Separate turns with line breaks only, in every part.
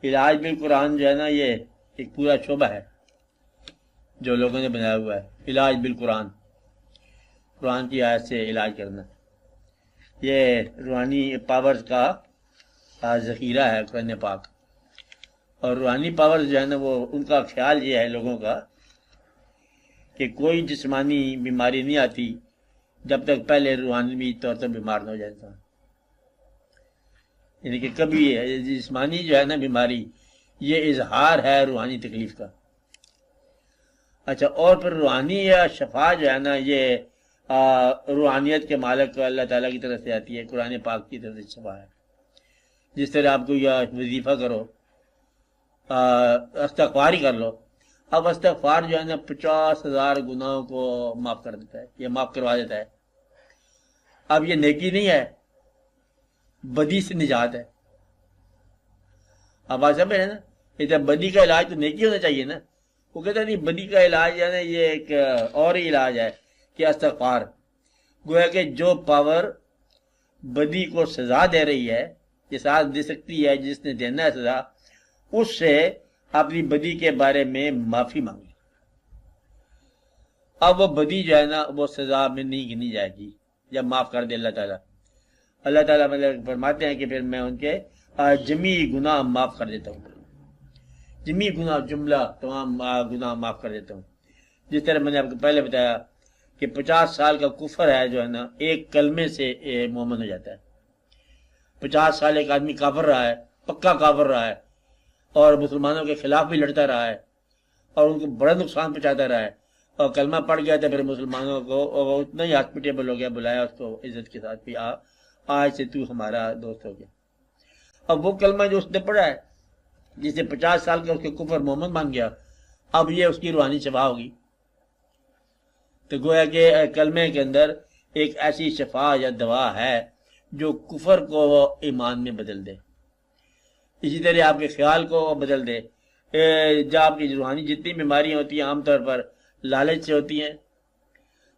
علاج بالقرآن جو ہے نا یہ ایک پورا شعبہ ہے جو لوگوں نے بنایا ہوا ہے، علاج بالقرآن، قرآن کی آیت سے علاج کرنا. یہ روحانی پاورز کا ذخیرہ ہے قرآن پاک. اور روحانی پاورز جو ہے نا وہ ان کا خیال یہ ہے لوگوں کا کہ کوئی جسمانی بیماری نہیں آتی جب تک پہلے روحانی طور پر بیمار نہ ہو جائے انسان. یعنی کہ کبھی جسمانی جو ہے نا بیماری یہ اظہار ہے روحانی تکلیف کا. اچھا، اور پھر روحانی یا شفا جو ہے نا یہ روحانیت کے مالک اللہ تعالیٰ کی طرف سے آتی ہے، قرآن پاک کی طرف سے شفا ہے. جس طرح آپ کو یہ وظیفہ کرو، استغفار ہی کر لو. اب استغفار جو ہے نا 50,000 گناہوں کو معاف کر دیتا ہے، یہ معاف کروا دیتا ہے. اب یہ نیکی نہیں ہے، بدی سے نجات ہے. اب بات سمجھ ہے نا، یہ بدی کا علاج تو نیکی ہونا چاہیے نا. وہ کہتا نہیں بدی کا علاج ہے نا یہ ایک اور ہی علاج ہے کہ استغفار. گویا کہ جو پاور بدی کو سزا دے رہی ہے، یہ سزا دے سکتی ہے جس نے دینا ہے سزا، اس سے اپنی بدی کے بارے میں معافی مانگی. اب وہ بدی جو ہے نا وہ سزا میں نہیں گنی جائے گی جب معاف کر دے اللہ تعالیٰ. اللہ تعالیٰ مطلب فرماتے ہیں کہ پھر میں ان کے جمی گناہ معاف کر دیتا ہوں. جمی گناہ جملہ تمام گناہ معاف کر دیتا ہوں. جس طرح میں نے آپ کو پہلے بتایا کہ 50 سال کا کفر ہے جو ہے نا ایک کلمے سے مومن ہو جاتا ہے. 50 سال ایک آدمی کافر رہا ہے، پکا کافر رہا ہے، اور مسلمانوں کے خلاف بھی لڑتا رہا ہے اور ان کو بڑا نقصان پہنچاتا رہا ہے، اور کلمہ پڑ گیا تو پھر مسلمانوں کو اور اتنا ہی ہاسپٹیبل ہو گیا، بلایا اس کو عزت کے ساتھ بھی، آج سے تو ہمارا دوست ہو گیا. اب وہ کلمہ جو اس نے پڑھا ہے جس سے 50 سال کا اس کے کفر محمد مان گیا، اب یہ اس کی روحانی شفا ہوگی. تو گویا کہ کلمے کے اندر ایک ایسی شفا یا دوا ہے جو کفر کو ایمان میں بدل دے. اسی طرح آپ کے خیال کو بدل دے. جب آپ کی روحانی جتنی بیماریاں ہوتی ہیں عام طور پر لالچ سے ہوتی ہیں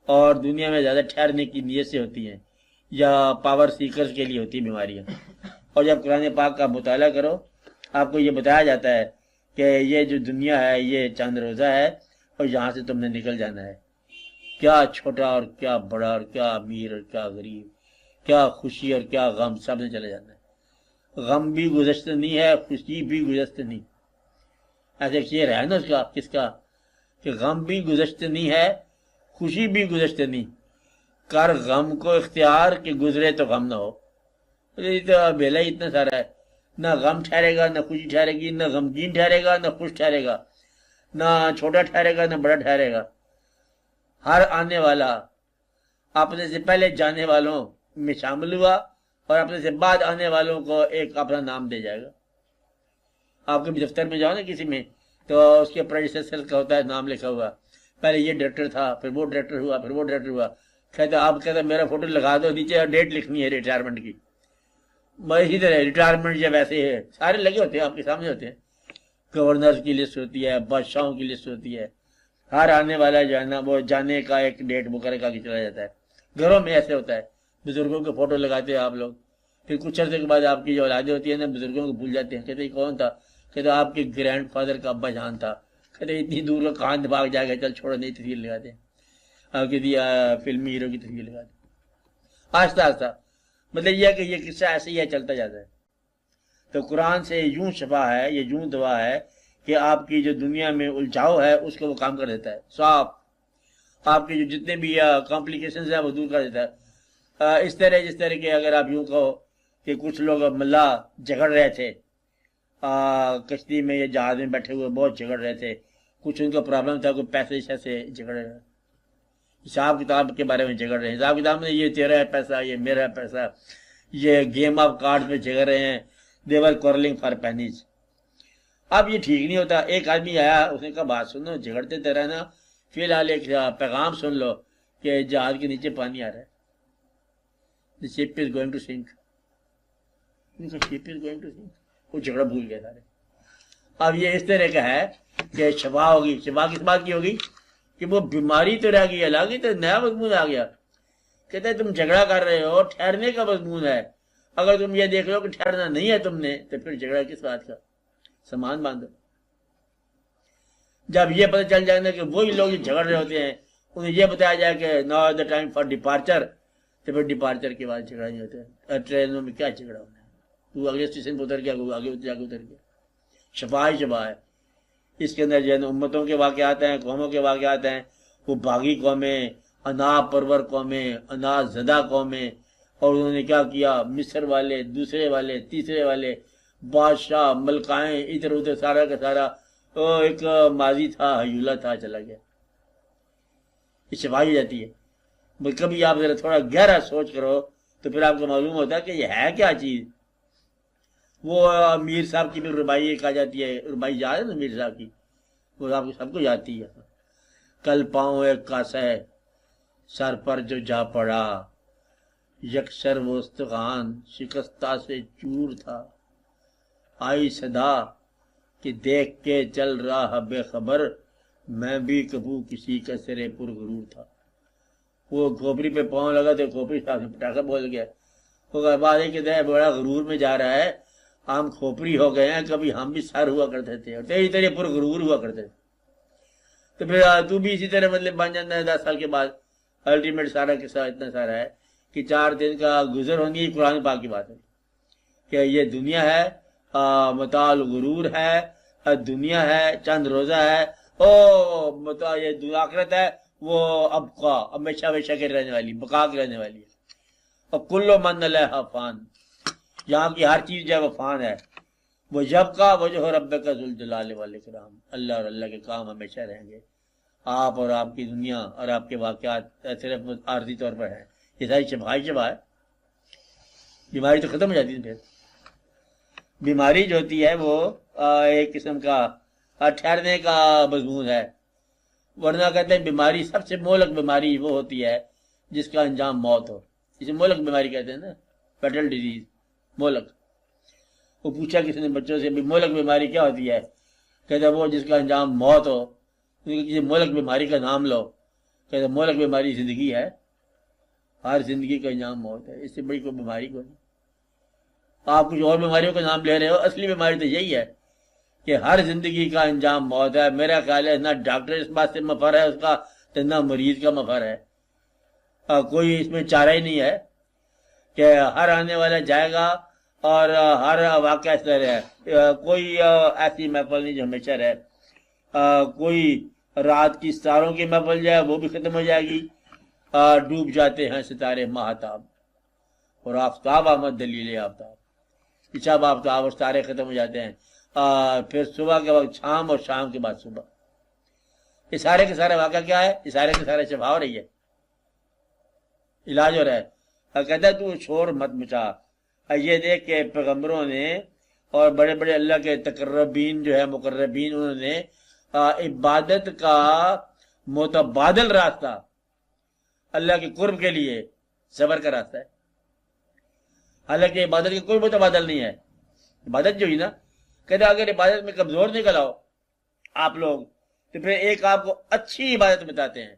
اور دنیا میں زیادہ ٹھہرنے کی نیت سے ہوتی ہیں یا پاور سیکرز کے لیے ہوتی ہیں بیماریاں. اور جب قرآن پاک کا مطالعہ کرو آپ کو یہ بتایا جاتا ہے کہ یہ جو دنیا ہے یہ چند روزہ ہے اور یہاں سے تم نے نکل جانا ہے. کیا چھوٹا اور کیا بڑا اور کیا امیر اور کیا غریب، کیا خوشی اور کیا غم، سب نے چلے جانا ہے. غم بھی گزشتہ نہیں ہے، خوشی بھی گزشتہ نہیں. ایسے شعر ہے نا اس کا، کس کا، کہ غم بھی گزشتہ نہیں ہے، خوشی بھی گزشتہ نہیں، کر غم کو اختیار کہ گزرے تو غم نہ ہو. یہ تو بیلا ہی اتنا سارا ہے، نہ غم ٹھہرے گا نہ خوشی ٹھہرے گی، نہ غمگین ٹھہرے گا نہ خوش ٹھہرے گا، نہ چھوٹا ٹھہرے گا نہ بڑا ٹھہرے گا. ہر آنے والا اپنے سے پہلے جانے والوں میں شامل ہوا اور اپنے سے بعد آنے والوں کو ایک اپنا نام دے جائے گا. آپ کے دفتر میں جاؤ نا کسی میں تو اس کے پریڈیسیسر کا ہوتا ہے نام لکھا ہوا، پہلے یہ ڈائریکٹر تھا، پھر وہ ڈائریکٹر ہوا، پھر وہ ڈائریکٹر ہوا. کہتا آپ کہتا میرا فوٹو لگا دو، نیچے ڈیٹ لکھنی ہے ریٹائرمنٹ کی. اسی طرح ریٹائرمنٹ یا ویسے ہے سارے لگے ہوتے ہیں آپ کے سامنے ہوتے ہیں. گورنر کی لسٹ ہوتی ہے، بادشاہوں کی لسٹ ہوتی ہے. ہر آنے والا جو ہے نا وہ جانے کا ایک ڈیٹ مقرر کر کے چلا جاتا ہے. گھروں میں ایسے ہوتا ہے، بزرگوں کے فوٹو لگاتے ہیں آپ لوگ، پھر کچھ عرصے کے بعد آپ کی جو اولادیں ہوتی ہیں نا بزرگوں کو بھول جاتے ہیں. کہتے ہیں کون تھا، کہتے آپ کے گرینڈ فادر کا ابا جان تھا. کہتے اتنی دور کا کہاں بھاگ جائے گا، چل چھوڑو نئی تصویر لگاتے ہیں. کسی فلمی ہیرو کی تصویر لگاتے ہیں آہستہ آہستہ. مطلب یہ کہ یہ قصہ ایسے ہی ہے، چلتا جاتا ہے. تو قرآن سے یوں شفا ہے، یہ یوں دعا ہے کہ آپ کی جو دنیا میں الجھاؤ ہے اس کو وہ کام کر دیتا ہے، صاف. آپ کے جو جتنے بھی کمپلیکیشنز ہیں وہ دور کر دیتا ہے. اس طرح جس طرح کہ اگر آپ یوں کہو کہ کچھ لوگ ملا جھگڑ رہے تھے کشتی میں یا جہاز میں بیٹھے ہوئے بہت جھگڑ رہے تھے، کچھ ان کا پرابلم تھا، کوئی پیسے سے جھگڑ رہے ہیں، حساب کتاب کے بارے میں جھگڑ رہے ہیں. حساب کتاب میں یہ تیرا ہے پیسہ، یہ میرا ہے پیسہ، یہ گیم آف کارڈ میں جھگڑ رہے ہیں. دیور کورلنگ فار پینیز. اب یہ ٹھیک نہیں ہوتا. ایک آدمی آیا، اس نے کہا بات سنو، جھگڑتے تو رہنا، فی الحال ایک پیغام سن لو کہ جہاز کے نیچے پانی آ رہا ہے. The ship is going to sink. Ship is going to sink. وہ جھگڑا بھول گیا سارے. اب یہ اس طرح کا ہے کہ شفا ہوگی. شفا کس بات کی ہوگی کہ وہ بیماری تو رہ گئی الگ ہی، تو نیا مضمون آ گیا. کہتے ہیں تم جھگڑا کر رہے ہو، ٹھہرنے کا مضمون ہے. اگر تم یہ دیکھ لو کہ ٹھہرنا نہیں ہے تم نے، تو پھر جھگڑا کس بات کا. سامان باندھو. جب یہ پتہ چل جائے نا کہ وہی لوگ جو جھگڑ رہے ہوتے ہیں انہیں یہ بتایا جائے کہ now the time for departure, تو پھر ڈپارچر کے بعد جھگڑا نہیں ہوتا ہے. ٹرینوں میں کیا جھگڑا ہونا ہے؟ تو اگلے اسٹیشن پہ اتر گیا، آگے جا کے اتر گیا. شفا ہی شفا ہے. اس کے اندر جو ہے نا امتوں کے واقعات ہیں، قوموں کے واقعات ہیں. وہ باغی قومیں، انا پرور قومیں، انا زدہ قومیں، اور انہوں نے کیا کیا، مصر والے، دوسرے والے، تیسرے والے، بادشاہ، ملکائیں، ادھر ادھر سارا کا سارا ایک ماضی تھا، ہیولہ تھا، چلا گیا. یہ شفائی جاتی ہے. کبھی آپ ذرا تھوڑا گہرا سوچ کرو تو پھر آپ کو معلوم ہوتا ہے کہ یہ ہے کیا چیز. وہ میر صاحب کی بھی ربائی کہا جاتی ہے، ربائی یاد ہے نا میر صاحب کی، وہ آپ کو سب کو جاتی ہے. کل پاؤں ایک کاسہ سر پر جو جا پڑا، یکسر وہ استخوان شکستہ سے چور تھا. آئی صدا کہ دیکھ کے چل رہا بے خبر، میں بھی کبھی کسی کا سرے پر غرور تھا. وہ کھوپڑی پہ پاؤں لگا تو کھوپڑی صاحب سے پٹاخہ بول گیا. وہ بات ہے کہ بڑا غرور میں جا رہا ہے، ہم کھوپڑی ہو گئے ہیں، کبھی ہم بھی سر ہوا کرتے تھے اور تیری طرح پر غرور ہوا کرتے تھے. تو پھر تو بھی اسی طرح مطلب بن جانا ہے 10 سال کے بعد. الٹیمیٹ سارا کے ساتھ اتنا سارا ہے کہ 4 دن کا گزر ہوں گی. قرآن پاک کی بات ہے کہ یہ دنیا ہے، متاع الغرور ہے، دنیا ہے چند روزہ ہے، متاع یہ آخرت ہے وہ ابقا، ہمیشہ ہمیشہ کے رہنے والی، بقا کے رہنے والی ہے. اور کل من علیہا فان، یہاں کی ہر چیز جو ہے وہ فان ہے. وہ جب کا وجہ رب کا ذوالجلال والاکرام، اللہ اور اللہ کے کام ہمیشہ رہیں گے. آپ اور آپ کی دنیا اور آپ کے واقعات صرف عارضی طور پر ہیں. یہ ساری شفائی شفا ہے. بیماری تو ختم ہو جاتی ہے. پھر بیماری جو ہوتی ہے وہ ایک قسم کا ٹھہرنے کا مضمون ہے. ورنہ کہتے ہیں بیماری، سب سے مہلک بیماری وہ ہوتی ہے جس کا انجام موت ہو. اسے مہلک بیماری کہتے ہیں نا، فیٹل ڈیزیز، مہلک. وہ پوچھا کسی نے بچوں سے بھی مہلک بیماری کیا ہوتی ہے؟ کہتے ہیں وہ جس کا انجام موت ہو. کسی مہلک بیماری کا نام لو. کہتے ہیں مہلک بیماری زندگی ہے، ہر زندگی کا انجام موت ہے، اس سے بڑی کوئی بیماری کو نہیں. آپ کچھ اور بیماریوں کا نام لے رہے ہو، اصلی بیماری تو یہی ہے کہ ہر زندگی کا انجام موت ہے. میرا خیال ہے نہ ڈاکٹر اس بات سے مفر ہے اس کا، تو نہ مریض کا مفر ہے. کوئی اس میں چارہ ہی نہیں ہے کہ ہر آنے والا جائے گا اور ہر واقعہ اس طرح ہے. کوئی ایسی محفل نہیں جو ہمیشہ رہے. کوئی رات کی ستاروں کی محفل جو ہے وہ بھی ختم ہو جائے گی. ڈوب جاتے ہیں ستارے ماہتاب، اور آفتاب آمد دلیل آفتاب. جب آفتاب اور ستارے ختم ہو جاتے ہیں، پھر صبح کے وقت شام اور شام کے بعد صبح. یہ سارے کے سارے واقعہ کیا ہے؟ یہ سارے کے سارے شفا ہو رہی ہے، علاج ہو رہا ہے. کہتا ہے تو شور مت مچا. یہ دیکھ کے پیغمبروں نے اور بڑے بڑے اللہ کے تقربین جو ہے مقربین، انہوں نے عبادت کا متبادل راستہ، اللہ کے قرب کے لیے صبر کا راستہ ہے. حالانکہ عبادت کے کوئی متبادل نہیں ہے. عبادت جو ہی نا، کہتے اگر عبادت میں کمزور نکل آؤ آپ لوگ تو پھر ایک آپ کو اچھی عبادت بتاتے ہیں،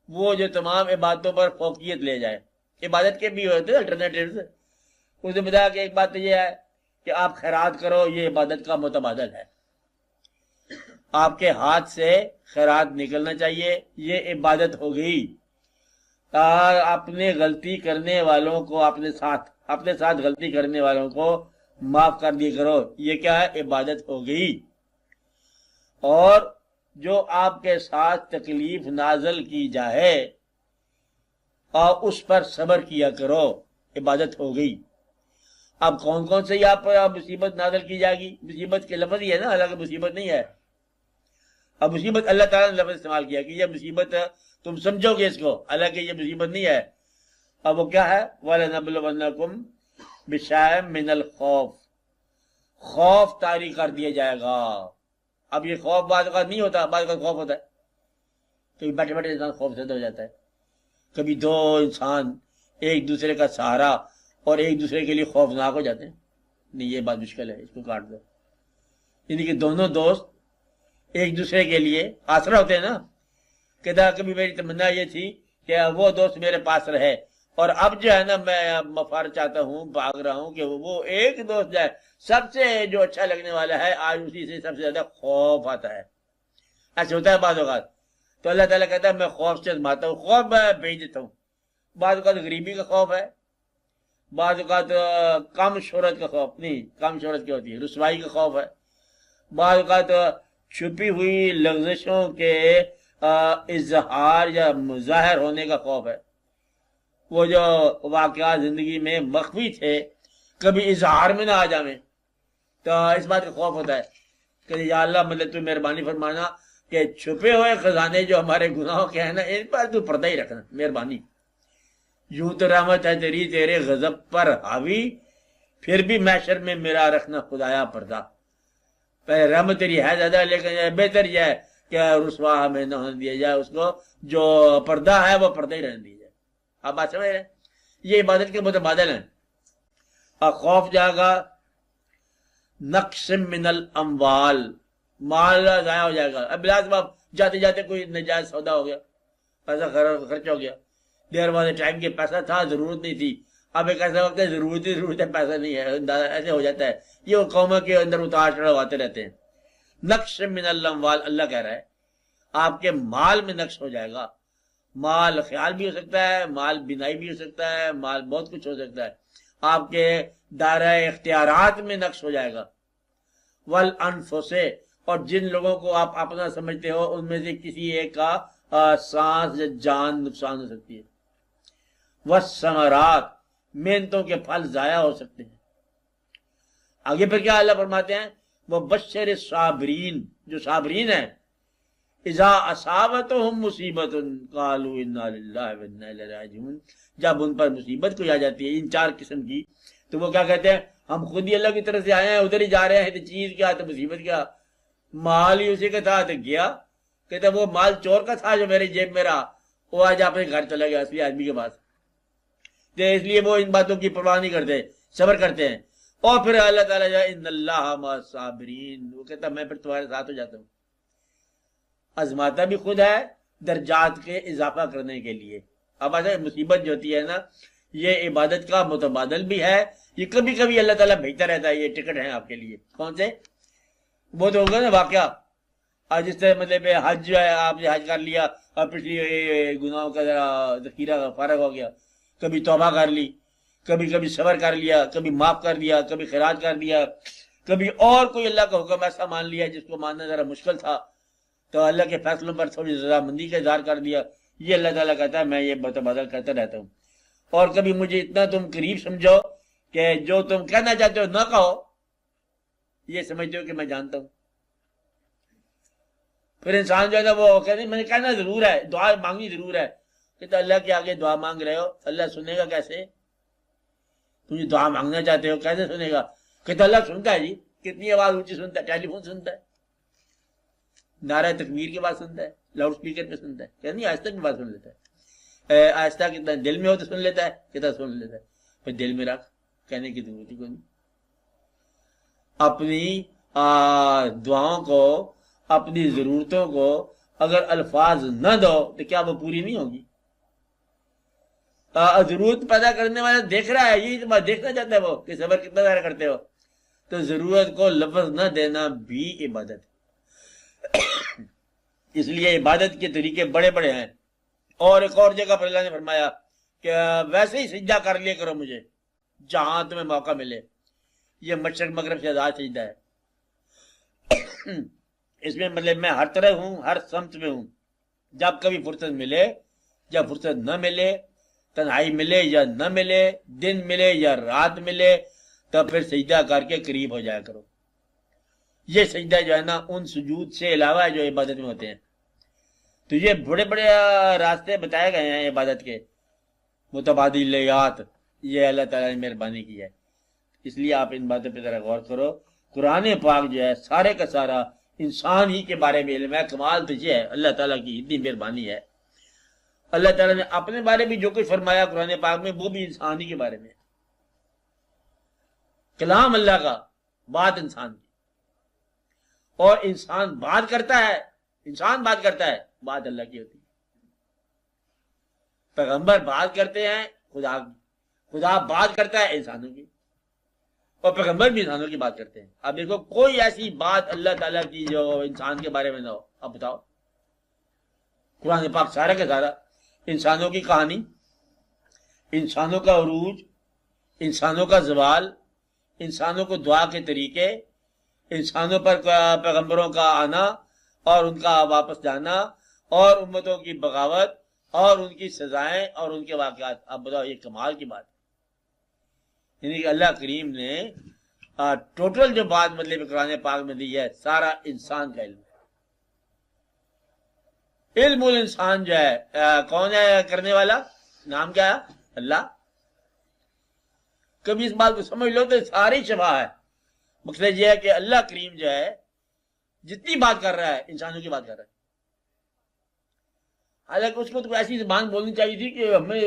وہ جو تمام عبادتوں پر فوقیت لے جائے. عبادت کے بھی ہوتے ہیں الٹرنیٹیوز. اس نے بتایا کہ ایک بات تو یہ ہے کہ آپ خیرات کرو، یہ عبادت کا متبادل ہے. آپ کے ہاتھ سے خیرات نکلنا چاہیے، یہ عبادت ہو گئی. اپنے غلطی کرنے والوں کو اپنے ساتھ غلطی کرنے والوں کو معاف کر دیا کرو، یہ کیا ہے؟ عبادت ہو گئی. اور جو آپ کے ساتھ تکلیف نازل کی جائے اور اس پر صبر کیا کرو، عبادت ہو گئی. اب کون کون سے آپ پر مصیبت نازل کی جائے گی؟ مصیبت کے لفظ ہی ہے نا، حالانکہ مصیبت نہیں ہے. اب مصیبت اللہ تعالیٰ نے لفظ استعمال کیا کہ یہ مصیبت تم سمجھو گے اس کو، حالانکہ یہ مصیبت نہیں ہے. اب وہ کیا ہے؟ وَلَنَبْلُوَنَّكُمْ بِشَيْءٍ مِّنَ الْخَوْفِ، خوف طاری کر دیا جائے گا. اب یہ خوف بعض اوقات نہیں ہوتا، بعض اوقات خوف ہوتا ہے. کبھی بیٹھے بیٹھے انسان خوف زدہ ہو جاتا ہے. کبھی دو انسان ایک دوسرے کا سہارا اور ایک دوسرے کے لیے خوفناک ہو جاتے ہیں. نہیں، یہ بات مشکل ہے، اس کو کاٹ دو. یعنی کہ دونوں دوست ایک دوسرے کے لیے آسرا ہوتے ہیں نا. کہتا کبھی میری تمنا یہ تھی کہ وہ دوست میرے پاس رہے اور اب جو ہے نا میں مفار چاہتا ہوں، بھاگ رہا ہوں کہ وہ ایک دوست جائے سب سے جو اچھا لگنے والا ہے، آج اسی سے سب سے زیادہ خوف آتا ہے. ایسا ہوتا ہے بعض اوقات. تو اللہ تعالیٰ کہتا ہے میں خوف سے آزماتا ہوں، خوف میں بھیج دیتا ہوں. بعض اوقات غریبی کا خوف ہے، بعض اوقات کم شہرت کا خوف، نہیں کم شہرت کیا ہوتی ہے، رسوائی کا خوف ہے، بعض اوقات چھپی ہوئی لغزشوں کے اظہار یا ظاہر ہونے کا خوف ہے. وہ جو واقعات زندگی میں مخفی تھے کبھی اظہار میں نہ آ جائیں، تو اس بات کا خوف ہوتا ہے کہ یا اللہ مطلب تو مہربانی فرمانا کہ چھپے ہوئے خزانے جو ہمارے گناہوں کے ہیں نا، ان پر تو پردہ ہی رکھنا مہربانی. یوں تو رحمت ہے تیری تیرے غضب پر حاوی، پھر بھی محشر میں میرا رکھنا خدایا پردہ. پہلے رحمت تیری ہے زیادہ، لیکن بہتر یہ ہے کہ رسوا ہمیں نہ ہونے دیا جائے، اس کو جو پردہ ہے وہ پردہ ہی رہنے دیا جائے. آپ بات سمجھ رہے ہیں؟ یہ عبادت کے متبادل ہیں. اور خوف جائے گا، نقص من الاموال، مال ضائع ہو جائے گا. اب بلاس باپ جاتے جاتے کوئی نجائز سودا ہو گیا، پیسہ خرچ ہو گیا. دیر والے ٹائم کے پیسہ تھا، ضرورت نہیں تھی. اب ایک ایسا وقت ہے ضرورت ہی ضرورت ہے، پیسہ نہیں ہے، ایسے ہو جاتا ہے. یہ وہ قوموں کے اندر اتار چڑھاؤ آتے رہتے ہیں. نقص من الاموال، اللہ کہہ رہا ہے آپ کے مال میں نقص ہو جائے گا. مال خیال بھی ہو سکتا ہے، مال بینائی بھی ہو سکتا ہے، مال بہت کچھ ہو سکتا ہے. آپ کے دائرہ اختیارات میں نقص ہو جائے گا. والانفس، اور جن لوگوں کو آپ اپنا سمجھتے ہو ان میں سے کسی ایک کا سانس یا جان نقصان ہو سکتی ہے. والثمرات، محنتوں کے پھل ضائع ہو سکتے ہیں. آگے پھر کیا اللہ فرماتے ہیں؟ وہ بشر الصابرین، جو صابرین ہیں، اذا اصابتهم مصیبت قالوا انا للہ وانا الیہ راجعون، جب ان پر مصیبت کوئی آ جاتی ہے ان چار قسم کی، تو وہ کیا کہتے ہیں؟ ہم خود ہی اللہ کی طرف سے آئے ہیں، ادھر ہی جا رہے ہیں. تو چیز کیا؟ تو مصیبت کیا؟ مال ہی اسی کا تھا تو گیا. کہتے وہ مال چور کا تھا جو میرے جیب میں رہا، وہ آج اپنے گھر چلا گیا اصلی آدمی کے پاس. تو اس لیے وہ ان باتوں کی پرواہ نہیں کرتے، صبر کرتے ہیں. اور پھر اللہ تعالیٰ جو ان اللہ مع الصابرین، وہ کہتا میں پھر تمہارے ساتھ ہو جاتا ہوں. آزماتا بھی خود ہے درجات کے اضافہ کرنے کے لیے. اب ایسا مصیبت جو ہوتی ہے نا، یہ عبادت کا متبادل بھی ہے. یہ کبھی کبھی اللہ تعالیٰ بھیجتا رہتا ہے. یہ ٹکٹ ہیں آپ کے لیے. کون سے؟ وہ تو ہوگا نا واقعہ آج جس طرح مطلب حج جو ہے، آپ نے حج کر لیا اور پچھلی گناہوں کا ذرا ذخیرہ فارغ ہو گیا. کبھی توبہ کر لی، کبھی کبھی صبر کر لیا، کبھی معاف کر دیا، کبھی خراج کر دیا، کبھی اور کوئی اللہ کا حکم ایسا مان لیا جس کو ماننا ذرا مشکل تھا، تو اللہ کے فیصلوں پر تھوڑی رضامندی کا اظہار کر دیا. یہ اللہ تعالیٰ کہتا ہے میں یہ متبادل کرتا رہتا ہوں. اور کبھی مجھے اتنا تم قریب سمجھو کہ جو تم کہنا چاہتے ہو نہ کہو، یہ سمجھتے ہو کہ میں جانتا ہوں. پھر انسان جو ہے نا وہ کہتے ہیں میں نے کہنا ضرور ہے، دعا مانگنی ضرور ہے. کہتے اللہ کے آگے دعا مانگ رہے ہو، اللہ سنے گا کیسے؟ تم دعا مانگنا چاہتے ہو کیسے سنے گا؟ کہتے اللہ سنتا ہے جی، کتنی آواز اونچی سنتا ہے، ٹیلی فون سنتا ہے، نعرہ تکبیر کے بعد سنتا ہے، لاؤڈ اسپیکر پہ سنتا ہے. کہ نہیں آہستہ کی بات سن لیتا ہے، آہستہ کتنا دل میں ہو تو سن لیتا ہے، کتنا سن لیتا ہے. پھر دل میں رکھ، کہنے کی ضرورت ہی کوئی نہیں. اپنی دعاؤں کو، اپنی ضرورتوں کو اگر الفاظ نہ دو تو کیا وہ پوری نہیں ہوگی؟ ضرورت پیدا کرنے والا دیکھ رہا ہے، یہی تو دیکھنا چاہتا ہے وہ کہ صبر کتنا زیادہ کرتے ہو. تو ضرورت کو لفظ نہ دینا بھی عبادت ہے. اس لیے عبادت کے طریقے بڑے بڑے ہیں. اور ایک اور جگہ پر اللہ نے فرمایا کہ ویسے ہی سجدہ کر لیا کرو مجھے جہاں تمہیں موقع ملے. یہ مشرق مغرب سے آزاد سجدہ ہے. اس میں مطلب میں ہر طرح ہوں، ہر سمت میں ہوں. جب کبھی فرصت ملے، جب فرصت نہ ملے، تنہائی ملے یا نہ ملے، دن ملے یا رات ملے، تو پھر سجدہ کر کے قریب ہو جایا کرو. یہ سجدہ جو ہے نا ان سجود سے علاوہ جو عبادت میں ہوتے ہیں. تو یہ بڑے بڑے راستے بتائے گئے ہیں عبادت کے، متبادلیات. یہ اللہ تعالیٰ نے مہربانی کی ہے. اس لیے آپ ان باتوں پہ ذرا غور کرو. قرآن پاک جو ہے سارے کا سارا انسان ہی کے بارے میں علم ہے. کمال تو یہ ہے اللہ تعالیٰ کی اتنی مہربانی ہے. اللہ تعالیٰ نے اپنے بارے میں جو کچھ فرمایا قرآن پاک میں وہ بھی انسان ہی کے بارے میں. کلام اللہ کا، بات انسان کی. اور انسان بات کرتا ہے، انسان بات کرتا ہے، بات اللہ کی ہوتی ہے. پیغمبر بات کرتے ہیں، خدا بات کرتا ہے انسانوں کی، اور پیغمبر بھی انسانوں کی بات کرتے ہیں. اب دیکھو کوئی ایسی بات اللہ تعالیٰ کی جو انسان کے بارے میں نہ ہو. اب بتاؤ، قرآن پاک سارا کا سارا انسانوں کی کہانی، انسانوں کا عروج، انسانوں کا زوال، انسانوں کو دعا کے طریقے، انسانوں پر پیغمبروں کا آنا اور ان کا واپس جانا، اور امتوں کی بغاوت اور ان کی سزائیں اور ان کے واقعات. اب بتاؤ، یہ کمال کی بات ہے. یعنی کہ اللہ کریم نے ٹوٹل جو بات مطلب قرآن پاک میں دی ہے، سارا انسان کا علم ہے. علم الانسان جو ہے کون ہے کرنے والا؟ نام کیا ہے؟ اللہ. کبھی اس بات کو سمجھ لو تو ساری شفا ہے. مقصد یہ ہے کہ اللہ کریم جو ہے جتنی بات کر رہا ہے انسانوں کی بات کر رہا ہے. حالانکہ اس کو تو ایسی زبان بولنی چاہیے تھی کہ ہمیں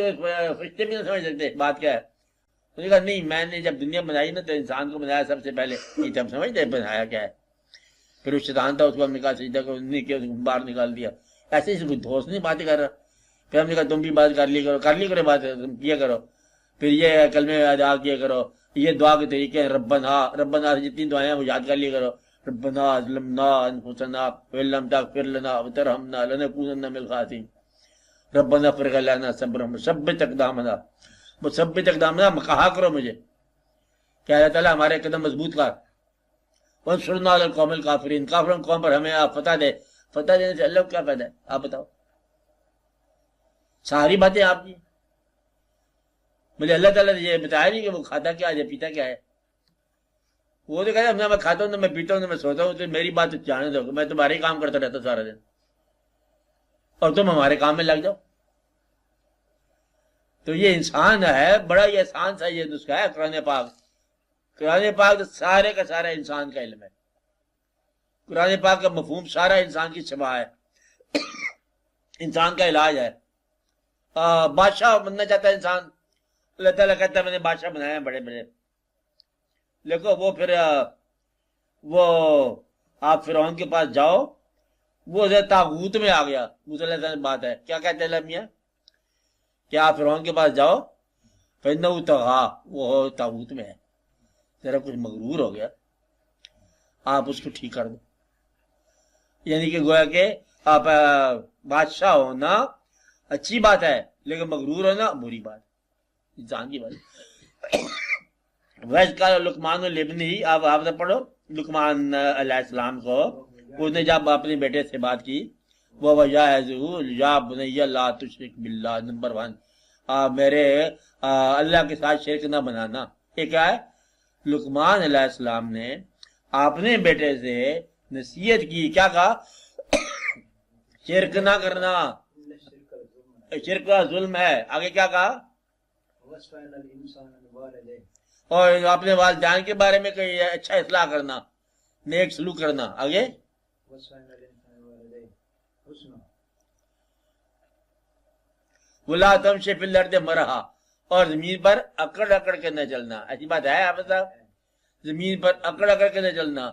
فرشتے بھی نہ سمجھ سکتے بات کیا ہے. اس نے کہا نہیں، میں نے جب دنیا بنائی نا تو انسان کو بنایا سب سے پہلے. یہ تو ہم سمجھتے بنایا کیا ہے. پھر وہ شیطان تھا، اس کو ہم نے کہا سجدہ کو باہر نکال دیا. ایسے ہی کوئی دوست نہیں باتیں کر رہا. پھر ہم نے کہا تم بھی بات کر لی کرو بات تم کیا کرو. پھر یہ کلمے ادا کیا کرو، یہ دعا کے طریقے ہیں. ربنا سے جتنی دعائیں ہیں وہ یاد کر لیا کرو. ربنا ظلمنا انفسنا وان لم تغفر لنا وترحمنا لنكونن من الخاسرین. ربنا افرغ لنا صبرا وثبت اقدامنا. مثبت اقدامنا کہا کرو مجھے کہ اللہ تعالیٰ ہمارے قدم مضبوط کر. وانصرنا علی القوم الکافرین. کافروں قوم پر ہمیں آپ فتح دے. فتح دینے سے اللہ کو کیا فائدہ ہے؟ آپ بتاؤ. ساری باتیں آپ کی. مجھے اللہ تعالیٰ نے یہ بتایا نہیں کہ وہ کھاتا کیا ہے پیتا کیا ہے. وہ تو کہتا ہے میں کھاتا ہوں نہ میں پیتا ہوں نہ میں سوتا ہوں. تو میری بات جانے دو، میں تمہارے کام کرتا رہتا سارا دن اور تم ہمارے کام میں لگ جاؤ. تو یہ انسان ہے، بڑا یہ آسان سا یہ نسخہ ہے قرآن پاک. قرآن پاک تو سارے کا سارا انسان کا علم ہے. قرآن پاک کا مفہوم سارا انسان کی شفا ہے، انسان کا علاج ہے. بادشاہ بننا چاہتا ہے انسان، اللہ تعالیٰ کہتا ہے میں نے بادشاہ بنایا ہیں بڑے بڑے. دیکھو وہ پھر وہ آپ فرعون کے پاس جاؤ، وہ تاغوت میں آ گیا. موسیٰ علیہ السلام بات ہے، کیا کہتے ہیں میاں کہ آپ فرعون کے پاس جاؤ فإنہ طغیٰ، وہ تاغوت میں ہے، ذرا کچھ مغرور ہو گیا، آپ اس کو ٹھیک کر دو. یعنی کہ گویا کہ آپ بادشاہ ہونا اچھی بات ہے لیکن مغرور ہونا بری بات، انسان کی بات. ویس کا لقمان الابنی، آپ حافظہ پڑھو لقمان علیہ السلام کو. اس نے جب اپنے بیٹے سے بات کی، وہ یا بنی لا تشرک باللہ، نمبر 1 میرے اللہ کے ساتھ شرک نہ بنانا. یہ کیا ہے؟ لقمان علیہ السلام نے اپنے بیٹے سے نصیحت کی. کیا کہا؟ شرک نہ کرنا، شرک کا ظلم ہے. آگے کیا کہا؟ اور اپنے والدین کے بارے میں کوئی اچھا اصلاح کرنا، نیک سلوک کرنا. آگے وَلَا تَمْشِ فِي الْأَرْضِ مَرَحًا، اور زمین پر اکڑ اکڑ کے نہ چلنا. ایسی بات ہے آپ صاحب؟ زمین پر اکڑ اکڑ کے نہ چلنا.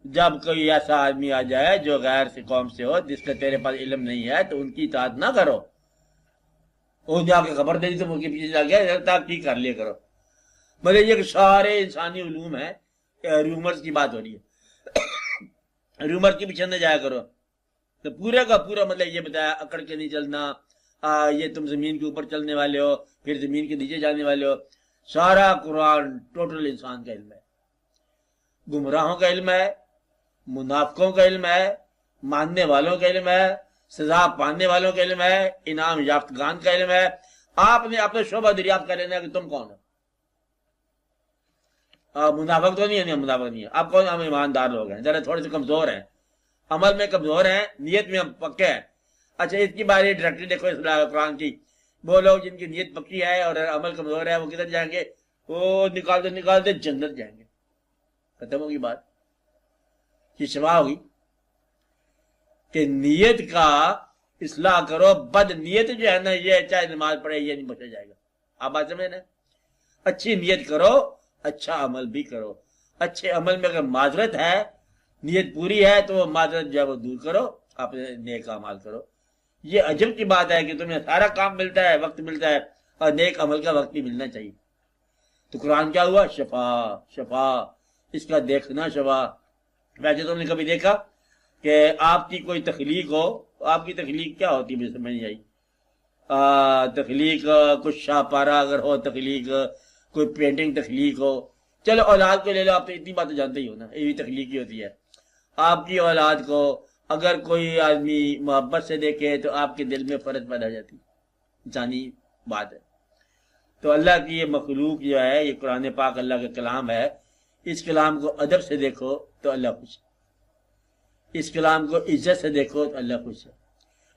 جب کوئی ایسا آدمی آ جائے جو غیر سے قوم سے ہو، جس کا تیرے پاس علم نہیں ہے، تو ان کی اطاعت نہ کرو. وہ جا کے خبر دے دی تو ان کے پیچھے جا گیا ٹھیک کر لیا کرو. مطلب یہ کہ سارے انسانی علوم ہیں، رومرز کی بات ہو رہی ہے، رومر کے پیچھے نہ جایا کرو. تو پورے کا پورا مطلب یہ بتایا اکڑ کے نہیں چلنا. یہ تم زمین کے اوپر چلنے والے ہو، پھر زمین کے نیچے جانے والے ہو. سارا قرآن ٹوٹل انسان کا علم ہے. گمراہوں کا علم ہے، منافقوں کا علم ہے، ماننے والوں کا علم ہے، سزا پانے والوں کا علم ہے، انعام یافتگان کا علم ہے. آپ نے اپنا شعبہ دریافت کر لینا ہے کہ تم کون ہو. منافق تو نہیں ہے، منافق نہیں ہے. آپ کون؟ ہم ایماندار لوگ ہیں، ذرا تھوڑے سے کمزور ہیں، عمل میں کمزور ہیں، نیت میں ہم پکے ہیں. اچھا اس کی باری ڈائریکٹری دیکھو اس قرآن کی. وہ لوگ جن کی نیت پکی ہے اور عمل کمزور ہے وہ کدھر جائیں گے؟ وہ نکالتے جنت جائیں گے. ختم ہوگی بات. یہ شفا ہوگی کہ نیت کا اصلاح کرو. بد نیت جو ہے نا، یہ چاہے نماز پڑھے یہ نہیں بچا جائے گا. آپ بات سمجھے نا؟ اچھی نیت کرو، اچھا عمل بھی کرو. اچھے عمل میں اگر معذرت ہے، نیت پوری ہے، تو وہ معذرت جو ہے وہ دور کرو، اپنے نیک اعمال کرو. یہ عجب کی بات ہے کہ تمہیں سارا کام ملتا ہے، وقت ملتا ہے، اور نیک عمل کا وقت بھی ملنا چاہیے۔ تو قرآن کیا ہوا؟ شفا، شفا، اس کا دیکھنا شفا۔ ویسے تم نے کبھی دیکھا کہ آپ کی کوئی تخلیق ہو؟ آپ کی تخلیق کیا ہوتی ہے؟ مجھے سمجھ نہیں آئی۔ تخلیق کچھ شاہ پارا اگر ہو، تخلیق کوئی پینٹنگ تخلیق ہو، چلو اولاد کو لے لو، آپ تو اتنی بات جانتے ہی ہو نا، یہ بھی تخلیق ہی ہوتی ہے۔ آپ کی اولاد کو اگر کوئی آدمی محبت سے دیکھے تو آپ کے دل میں فرض پیدا ہو جاتی، انسانی بات ہے۔ تو اللہ کی یہ مخلوق جو ہے، یہ قرآن پاک اللہ کا کلام ہے، اس کلام کو ادب سے دیکھو تو اللہ خوش ہے، اس کلام کو عزت سے دیکھو تو اللہ خوش ہے،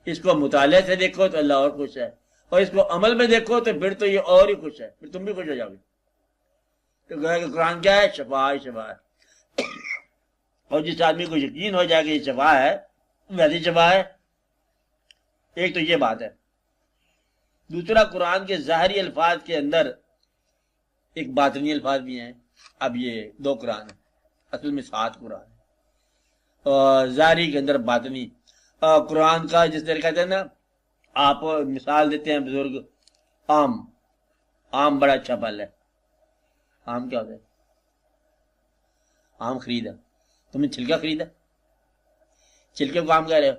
اس کو مطالعے سے دیکھو تو اللہ اور خوش ہے، اور اس کو عمل میں دیکھو تو پھر تو یہ اور ہی خوش ہے، پھر تم بھی خوش ہو جاؤ گے۔ تو گویا کہ قرآن کیا ہے؟ شفا ہے، شفا ہے۔ اور جس آدمی کو یقین ہو جائے کہ یہ شفا ہے، ویسی شفا ہے۔ ایک تو یہ بات ہے۔ دوسرا، قرآن کے ظاہری الفاظ کے اندر ایک باطنی الفاظ بھی ہیں۔ اب یہ 2 قرآن ہیں، اصل میں 7 قرآن ہیں، اور ظاہری کے اندر باطنی۔ قرآن کا جس طرح کہتے ہیں نا، آپ مثال دیتے ہیں بزرگ، آم بڑا اچھا پھل ہے۔ آم کیا ہوتا ہے؟ آم خریدا، تم نے چھلکا خریدا، چھلکے کو آم کہہ رہے ہو؟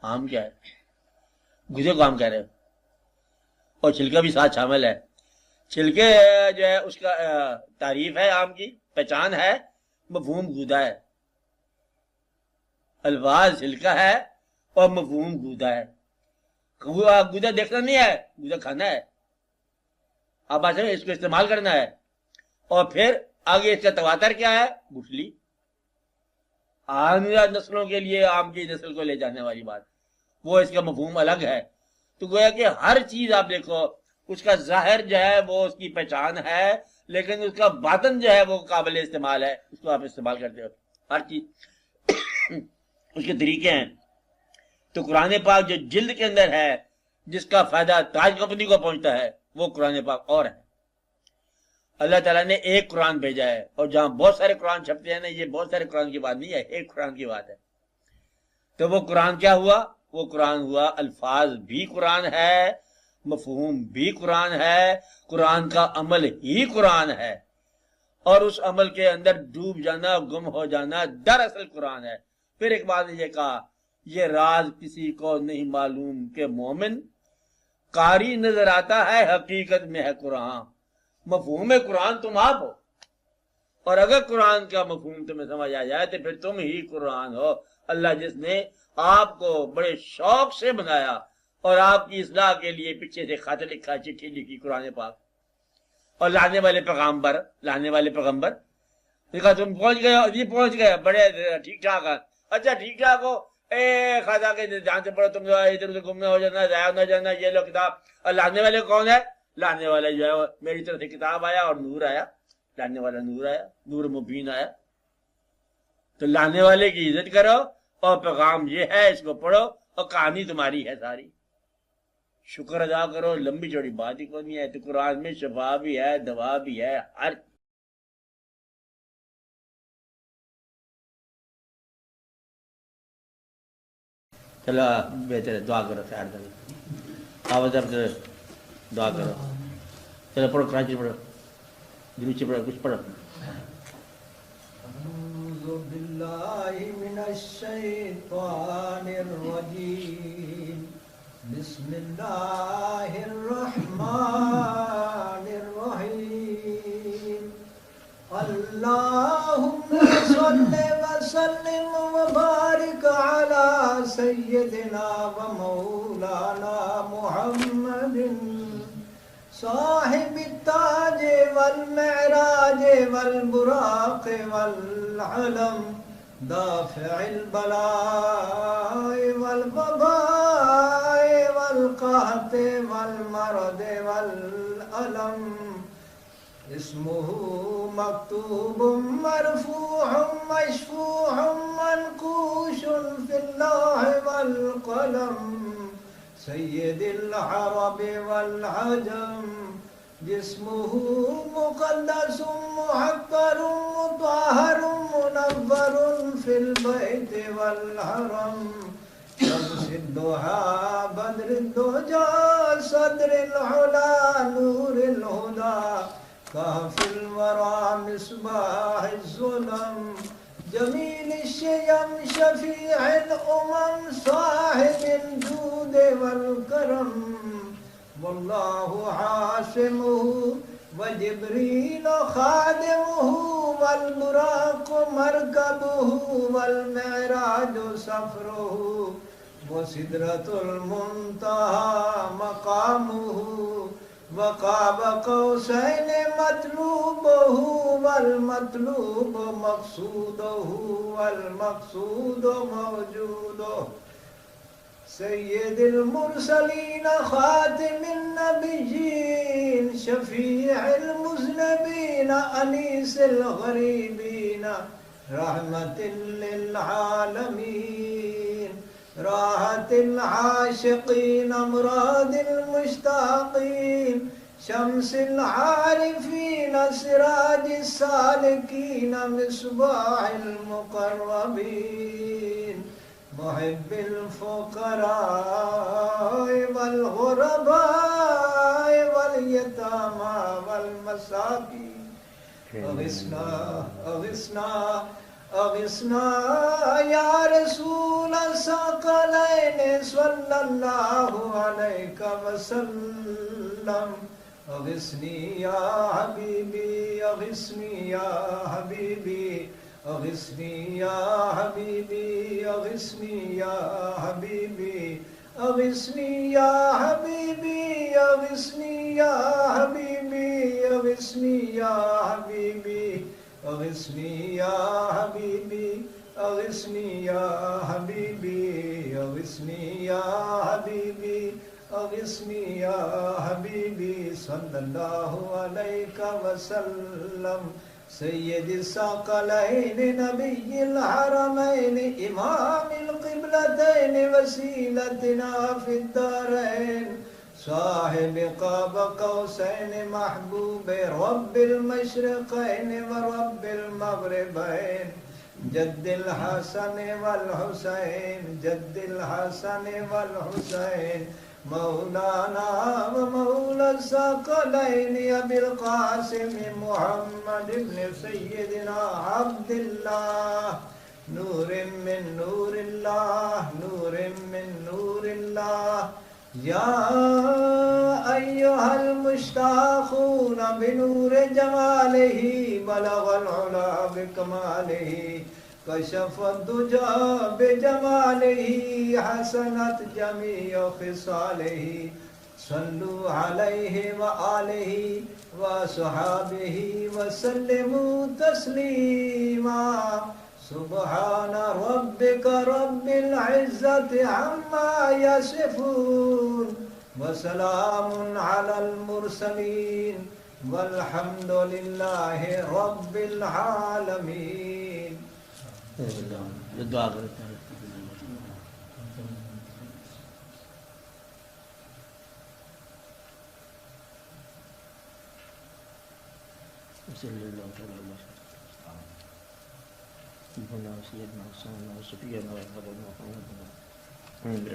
آم کیا ہے؟ گوزے کو آم کہہ رہے ہو، اور چھلکا بھی ساتھ شامل ہے۔ چھلکے جو ہے اس کا تعریف ہے، آم کی پہچان ہے، مفہوم گودا ہے۔ الفاظ چھلکا ہے اور مفہوم گودا ہے۔ گودا دیکھنا نہیں ہے، گودا کھانا ہے۔ آپ بات اس کو استعمال کرنا ہے، اور پھر آگے اس کا تواتر کیا ہے؟ گٹھلی، آئندہ نسلوں کے لیے آم کی نسل کو لے جانے والی بات، وہ اس کا مفہوم الگ ہے۔ تو گویا کہ ہر چیز آپ دیکھو، اس کا ظاہر جو ہے وہ اس کی پہچان ہے، لیکن اس کا باطن جو ہے وہ قابل استعمال ہے، اس کو آپ استعمال کرتے ہو۔ ہر چیز اس کے طریقے ہیں۔ تو قرآن پاک جو جلد کے اندر ہے، جس کا فائدہ تاج کمپنی کو پہنچتا ہے، وہ قرآن پاک اور ہے۔ اللہ تعالیٰ نے ایک قرآن بھیجا ہے، اور جہاں بہت سارے قرآن چھپتے ہیں نا، یہ بہت سارے قرآن کی بات نہیں ہے، ایک قرآن کی بات ہے۔ تو وہ قرآن کیا ہوا؟ وہ قرآن ہوا الفاظ بھی قرآن ہے، مفہوم بھی قرآن ہے، قرآن کا عمل ہی قرآن ہے، اور اس عمل کے اندر ڈوب جانا، گم ہو جانا دراصل قرآن ہے۔ پھر ایک بات یہ کہا، یہ راز کسی کو نہیں معلوم کہ مومن قاری نظر آتا ہے، حقیقت میں ہے قرآن۔ مفہوم قرآن تم آپ ہو، اور اگر قرآن کا مفہوم تمہیں سمجھ آ جائے تو پھر تم ہی قرآن ہو۔ اللہ جس نے آپ کو بڑے شوق سے بنایا اور آپ کی اصلاح کے لیے پیچھے سے خط لکھا، چٹھی لکھی قرآن پاک، اور لانے والے پیغمبر دیکھا تم پہنچ گئے، جی پہنچ گئے، بڑے ٹھیک ٹھاک ہے۔ اچھا ٹھیک ٹھاک ہو، خدا کے جان سے پڑھو، تم جو ادھر ادھر گھومنا ہو جانا، ضائع نہ جانا، یہ لو کتاب۔ اور لانے والے کون ہے؟ لانے والے جو ہے میری طرف سے کتاب آیا اور نور آیا، لانے والا نور آیا، نور مبین آیا۔ تو لانے والے کی عزت کرو، اور پیغام یہ ہے، اس کو پڑھو، اور کہانی تمہاری ہے ساری۔ شکر ادا کرو، لمبی چوڑی بات ہی کوئی نہیں ہے۔ تو قرآن میں شفا بھی ہے، دوا بھی ہے، ہر چلو بہتر ہے، دعا کرو، خیر دل آواز اب دعا کرو۔ چلو پڑھو، کراچی پڑھو، دروچی پڑھو، کچھ پڑھو۔
اعوذ باللہ من الشیطان الرجیم، بسم اللہ الرحمن الرحیم، اللہم صلی وسلم وبارک علی سیدنا و مولانا محمد صاحب التاج والمعراج والبراق والعلم، دافع البلاء والوباء والقحط والمرض والألم، اسمه مكتوب مرفوع مشفوع منقوش في اللوح والقلم، سید العرب والعجم، جسمه مقدس محقر مطهر منور في البيت والحرم، شمس الضحى بدر الدجى صدر العلا نور الهدى كهف الورى مصباح الظلم جميل الشيم شفيع الأمم صاحب الجود والكرم والله عاصمه وجبريل خادمه والبراق مركبه والمعراج سفره وسدرة المنتهى مقامه وقاب قوسين مطلوبه والمطلوب مقصوده والمقصود موجوده سيد المرسلين خاتم النبيين شفيع المذنبين أنيس الغريبين رحمة للعالمين راحة العاشقين أمراض المشتاقين شمس العارفين سراج السالكين مصباح المقربين محب الفقراء والغرباء واليتامى والمساكين أغثنا أغثنا أغثنا يا رسول الثقلين صلى الله عليك وسلم أغثني يا حبيبي أغثني يا حبيبي أغثني يا حبيبي أغثني يا حبيبي أغثني يا حبيبي أغثني يا حبيبي أغثني يا حبيبي أغثني يا حبيبي أغثني يا حبيبي أغثني يا حبيبي أغثني يا حبيبي صلى الله عليك وسلم سيد الثقلين نبي الحرمين إمام القبلتين وسيلتنا في الدارين صاحب قاب قوسين محبوب رب المشرقين ورب المغربين جد الحسن والحسين جد الحسن والحسين مولانا ومولى الثقلين أبي القاسم محمد بن سيدنا عبد الله نور من نور الله نور من نور الله يا أيها المشتاقون بنور جماله بلغ العلا بكماله كشف الدجى بجماله حسنت جميع خصاله صلوا عليه وآله وصحابه وسلموا تسليما سبحان ربك رب العزة عما يصفون وسلام على المرسلين والحمد لله رب العالمين.
دعا کرتے ہیں. صلی اللہ علیہ وسلم. ربنا سيدنا وسلمنا وسفينا وحفظنا محمد.